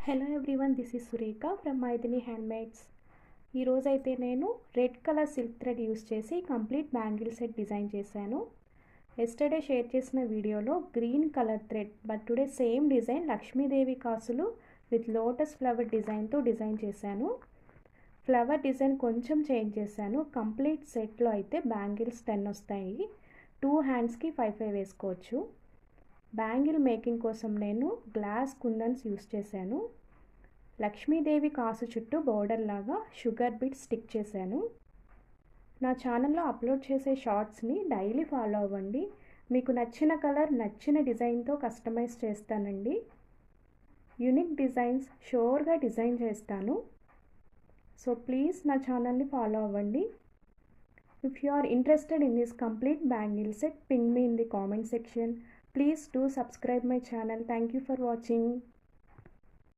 Hello everyone, this is Surekha from Maithili handmades. ఈరోజైతే నేను red colour silk thread use చేసి complete bangle set design చేశాను. Yesterday share చేసిన వీడియోలో green colour thread, but today same design Lakshmidevi కాసులు with lotus flower డిజైన్తో design చేశాను. Flower design కొంచెం చేంజ్ చేశాను. కంప్లీట్ సెట్లో అయితే బ్యాంగిల్స్ 10 వస్తాయి. 2 హ్యాండ్స్కి 5 వేసుకోవచ్చు. బ్యాంగిల్ మేకింగ్ కోసం నేను గ్లాస్ కుందన్స్ యూస్ చేశాను. లక్ష్మీదేవి కాసు చుట్టూ బోర్డర్ లాగా షుగర్ బీట్స్ స్టిక్ చేశాను. నా ఛానల్లో అప్లోడ్ చేసే షార్ట్స్ని డైలీ ఫాలో అవ్వండి. మీకు నచ్చిన కలర్, నచ్చిన డిజైన్తో కస్టమైజ్ చేస్తానండి. యూనిక్ డిజైన్స్ షూర్గా డిజైన్ చేస్తాను. సో ప్లీజ్ నా ఛానల్ని ఫాలో అవ్వండి. If you are interested in this complete bangle set, ping me in the comment section. Please do subscribe my channel. Thank you for watching.